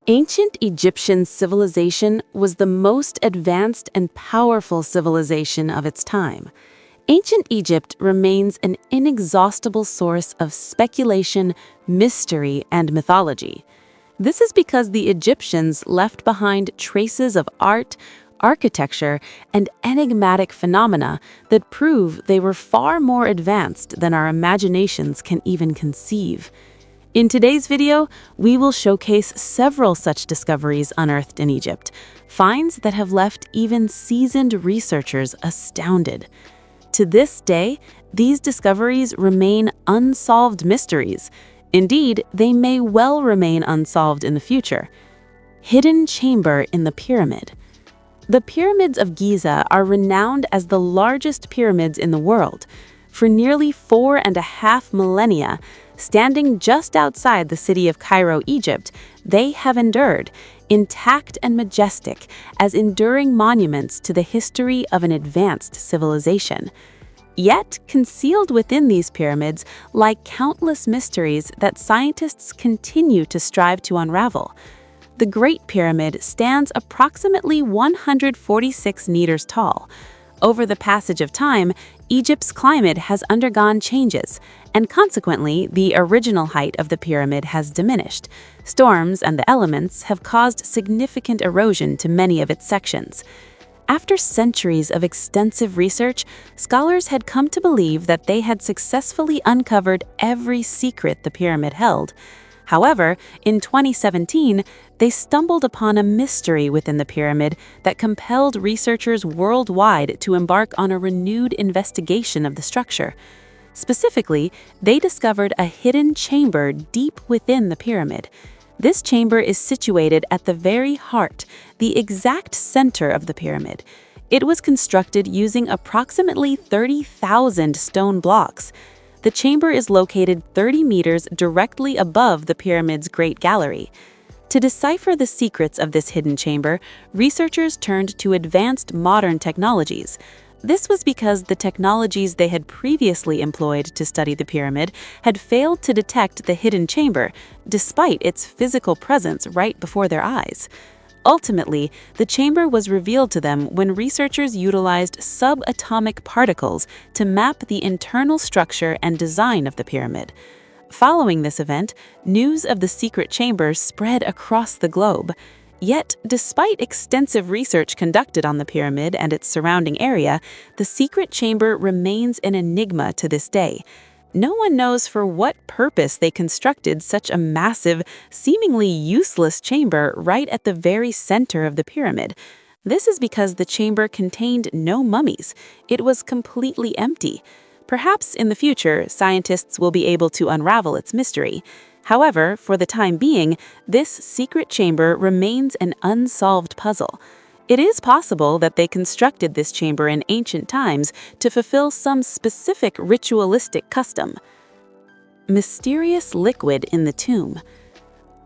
Ancient Egyptian civilization was the most advanced and powerful civilization of its time. Ancient Egypt remains an inexhaustible source of speculation, mystery, and mythology. This is because the Egyptians left behind traces of art, architecture, and enigmatic phenomena that prove they were far more advanced than our imaginations can even conceive. In today's video, we will showcase several such discoveries unearthed in Egypt, finds that have left even seasoned researchers astounded. To this day, these discoveries remain unsolved mysteries. Indeed, they may well remain unsolved in the future. Hidden chamber in the pyramid. The pyramids of Giza are renowned as the largest pyramids in the world. For nearly 4.5 millennia, standing just outside the city of Cairo, Egypt, they have endured, intact and majestic, as enduring monuments to the history of an advanced civilization. Yet, concealed within these pyramids lie countless mysteries that scientists continue to strive to unravel. The Great Pyramid stands approximately 146 meters tall. Over the passage of time, Egypt's climate has undergone changes, and consequently, the original height of the pyramid has diminished. Storms and the elements have caused significant erosion to many of its sections. After centuries of extensive research, scholars had come to believe that they had successfully uncovered every secret the pyramid held. However, in 2017, they stumbled upon a mystery within the pyramid that compelled researchers worldwide to embark on a renewed investigation of the structure. Specifically, they discovered a hidden chamber deep within the pyramid. This chamber is situated at the very heart, the exact center of the pyramid. It was constructed using approximately 30,000 stone blocks. The chamber is located 30 meters directly above the pyramid's Great Gallery. To decipher the secrets of this hidden chamber, researchers turned to advanced modern technologies. This was because the technologies they had previously employed to study the pyramid had failed to detect the hidden chamber, despite its physical presence right before their eyes. Ultimately, the chamber was revealed to them when researchers utilized subatomic particles to map the internal structure and design of the pyramid. Following this event, news of the secret chamber spread across the globe. Yet, despite extensive research conducted on the pyramid and its surrounding area, the secret chamber remains an enigma to this day. No one knows for what purpose they constructed such a massive, seemingly useless chamber right at the very center of the pyramid. This is because the chamber contained no mummies. It was completely empty. Perhaps in the future, scientists will be able to unravel its mystery. However, for the time being, this secret chamber remains an unsolved puzzle. It is possible that they constructed this chamber in ancient times to fulfill some specific ritualistic custom. Mysterious liquid in the tomb.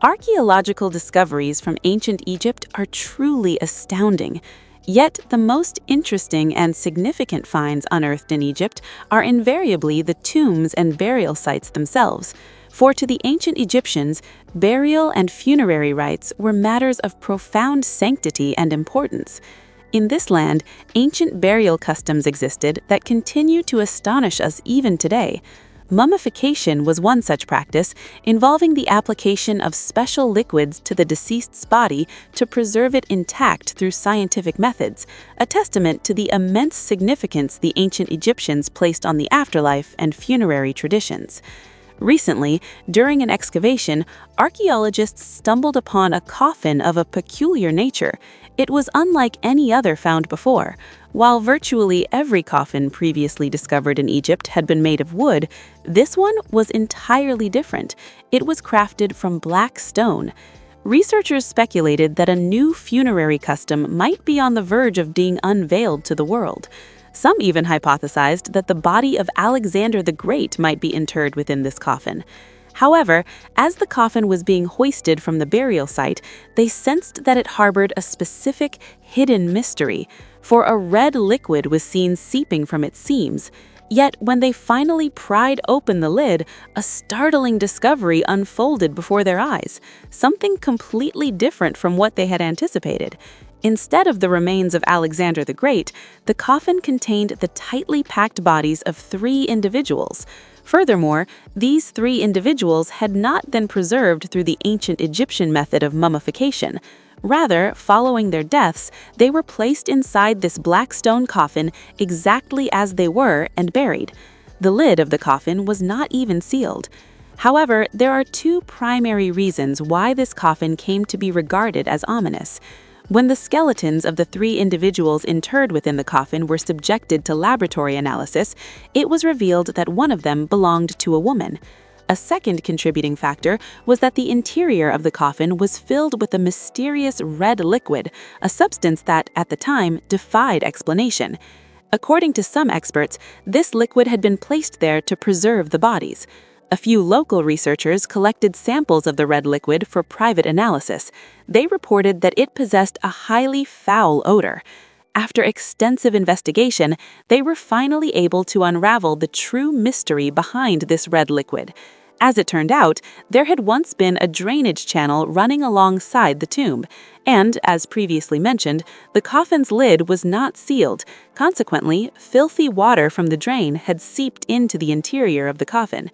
Archaeological discoveries from ancient Egypt are truly astounding. Yet, the most interesting and significant finds unearthed in Egypt are invariably the tombs and burial sites themselves. For to the ancient Egyptians, burial and funerary rites were matters of profound sanctity and importance. In this land, ancient burial customs existed that continue to astonish us even today. Mummification was one such practice, involving the application of special liquids to the deceased's body to preserve it intact through scientific methods, a testament to the immense significance the ancient Egyptians placed on the afterlife and funerary traditions. Recently, during an excavation, archaeologists stumbled upon a coffin of a peculiar nature. It was unlike any other found before. While virtually every coffin previously discovered in Egypt had been made of wood, this one was entirely different. It was crafted from black stone. Researchers speculated that a new funerary custom might be on the verge of being unveiled to the world. Some even hypothesized that the body of Alexander the Great might be interred within this coffin. However, as the coffin was being hoisted from the burial site, they sensed that it harbored a specific hidden mystery, for a red liquid was seen seeping from its seams. Yet when they finally pried open the lid, a startling discovery unfolded before their eyes, something completely different from what they had anticipated. Instead of the remains of Alexander the Great, the coffin contained the tightly packed bodies of 3 individuals. Furthermore, these 3 individuals had not been preserved through the ancient Egyptian method of mummification. Rather, following their deaths, they were placed inside this black stone coffin exactly as they were and buried. The lid of the coffin was not even sealed. However, there are 2 primary reasons why this coffin came to be regarded as ominous. When the skeletons of the 3 individuals interred within the coffin were subjected to laboratory analysis, it was revealed that one of them belonged to a woman. A second contributing factor was that the interior of the coffin was filled with a mysterious red liquid, a substance that, at the time, defied explanation. According to some experts, this liquid had been placed there to preserve the bodies. A few local researchers collected samples of the red liquid for private analysis. They reported that it possessed a highly foul odor. After extensive investigation, they were finally able to unravel the true mystery behind this red liquid. As it turned out, there had once been a drainage channel running alongside the tomb, and, as previously mentioned, the coffin's lid was not sealed. Consequently, filthy water from the drain had seeped into the interior of the coffin.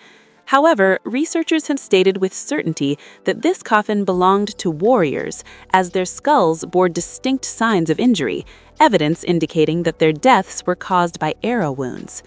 However, researchers have stated with certainty that this coffin belonged to warriors, as their skulls bore distinct signs of injury, evidence indicating that their deaths were caused by arrow wounds.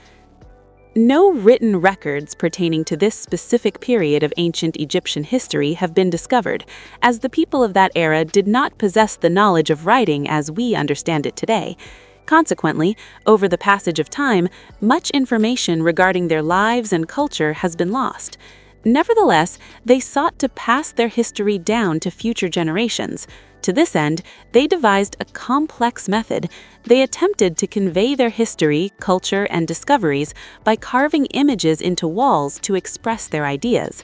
No written records pertaining to this specific period of ancient Egyptian history have been discovered, as the people of that era did not possess the knowledge of writing as we understand it today. Consequently, over the passage of time, much information regarding their lives and culture has been lost. Nevertheless, they sought to pass their history down to future generations. To this end, they devised a complex method. They attempted to convey their history, culture, and discoveries by carving images into walls to express their ideas.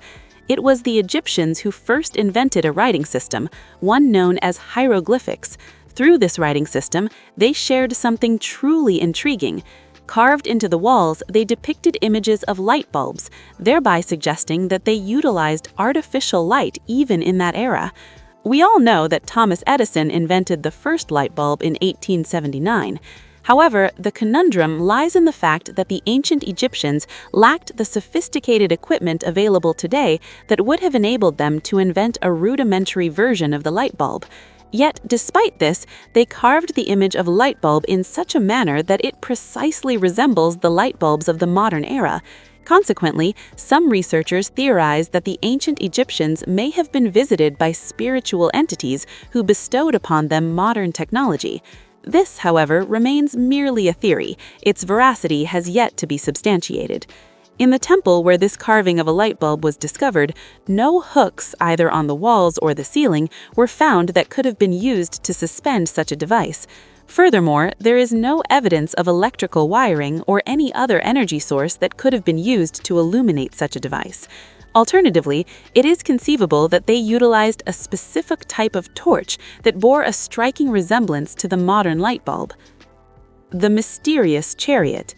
It was the Egyptians who first invented a writing system, one known as hieroglyphics. Through this writing system, they shared something truly intriguing. Carved into the walls, they depicted images of light bulbs, thereby suggesting that they utilized artificial light even in that era. We all know that Thomas Edison invented the first light bulb in 1879. However, the conundrum lies in the fact that the ancient Egyptians lacked the sophisticated equipment available today that would have enabled them to invent a rudimentary version of the light bulb. Yet, despite this, they carved the image of light bulb in such a manner that it precisely resembles the light bulbs of the modern era. Consequently, some researchers theorize that the ancient Egyptians may have been visited by spiritual entities who bestowed upon them modern technology. This, however, remains merely a theory. Its veracity has yet to be substantiated. In the temple where this carving of a light bulb was discovered, no hooks, either on the walls or the ceiling, were found that could have been used to suspend such a device. Furthermore, there is no evidence of electrical wiring or any other energy source that could have been used to illuminate such a device. Alternatively, it is conceivable that they utilized a specific type of torch that bore a striking resemblance to the modern light bulb. The mysterious chariot.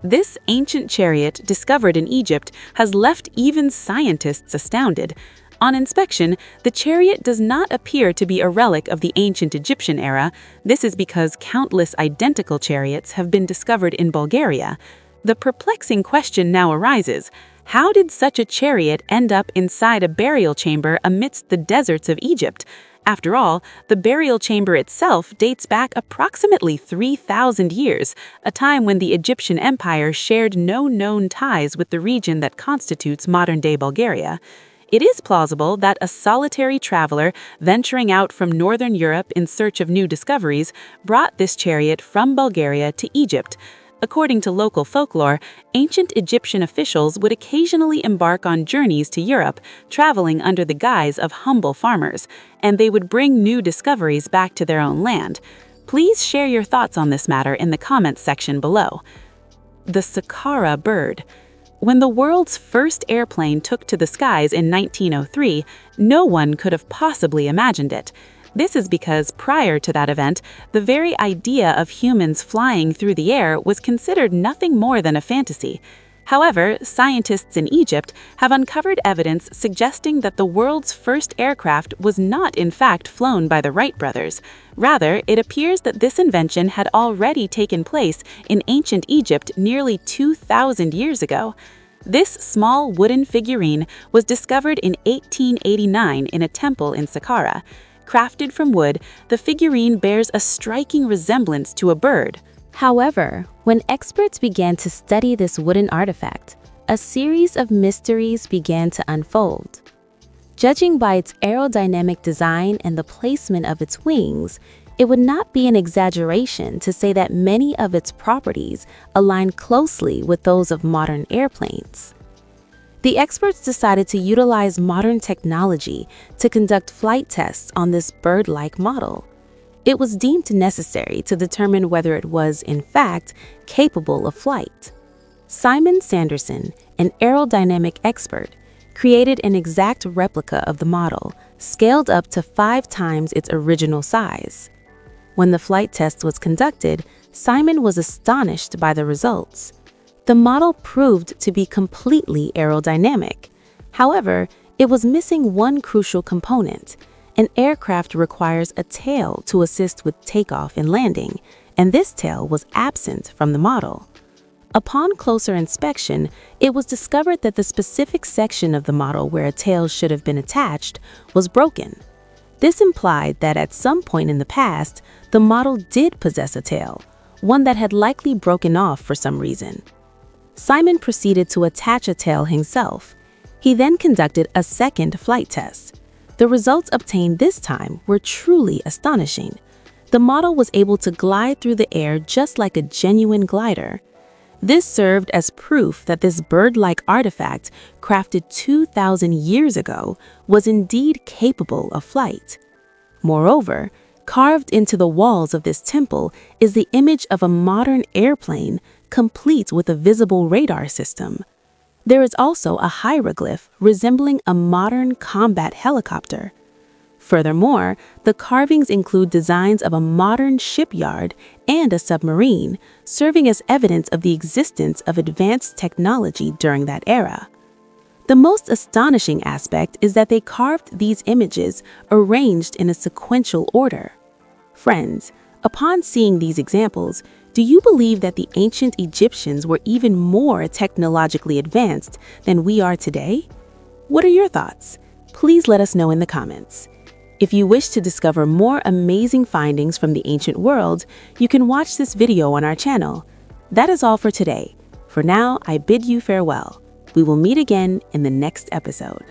This ancient chariot, discovered in Egypt, has left even scientists astounded. On inspection, the chariot does not appear to be a relic of the ancient Egyptian era. This is because countless identical chariots have been discovered in Bulgaria. The perplexing question now arises: how did such a chariot end up inside a burial chamber amidst the deserts of Egypt? After all, the burial chamber itself dates back approximately 3,000 years, a time when the Egyptian Empire shared no known ties with the region that constitutes modern-day Bulgaria. It is plausible that a solitary traveler venturing out from northern Europe in search of new discoveries brought this chariot from Bulgaria to Egypt. According to local folklore, ancient Egyptian officials would occasionally embark on journeys to Europe, traveling under the guise of humble farmers, and they would bring new discoveries back to their own land. Please share your thoughts on this matter in the comments section below. The Saqqara bird. When the world's first airplane took to the skies in 1903, no one could have possibly imagined it. This is because prior to that event, the very idea of humans flying through the air was considered nothing more than a fantasy. However, scientists in Egypt have uncovered evidence suggesting that the world's first aircraft was not in fact flown by the Wright brothers. Rather, it appears that this invention had already taken place in ancient Egypt nearly 2,000 years ago. This small wooden figurine was discovered in 1889 in a temple in Saqqara. Crafted from wood, the figurine bears a striking resemblance to a bird. However, when experts began to study this wooden artifact, a series of mysteries began to unfold. Judging by its aerodynamic design and the placement of its wings, it would not be an exaggeration to say that many of its properties align closely with those of modern airplanes. The experts decided to utilize modern technology to conduct flight tests on this bird-like model. It was deemed necessary to determine whether it was, in fact, capable of flight. Simon Sanderson, an aerodynamic expert, created an exact replica of the model, scaled up to 5 times its original size. When the flight test was conducted, Simon was astonished by the results. The model proved to be completely aerodynamic. However, it was missing one crucial component. An aircraft requires a tail to assist with takeoff and landing, and this tail was absent from the model. Upon closer inspection, it was discovered that the specific section of the model where a tail should have been attached was broken. This implied that at some point in the past, the model did possess a tail, one that had likely broken off for some reason. Simon proceeded to attach a tail himself. He then conducted a second flight test. The results obtained this time were truly astonishing. The model was able to glide through the air just like a genuine glider. This served as proof that this bird-like artifact, crafted 2,000 years ago, was indeed capable of flight. Moreover, carved into the walls of this temple is the image of a modern airplane, complete with a visible radar system. There is also a hieroglyph resembling a modern combat helicopter. Furthermore, the carvings include designs of a modern shipyard and a submarine, serving as evidence of the existence of advanced technology during that era. The most astonishing aspect is that they carved these images arranged in a sequential order. Friends, upon seeing these examples, do you believe that the ancient Egyptians were even more technologically advanced than we are today? What are your thoughts? Please let us know in the comments. If you wish to discover more amazing findings from the ancient world, you can watch this video on our channel. That is all for today. For now, I bid you farewell. We will meet again in the next episode.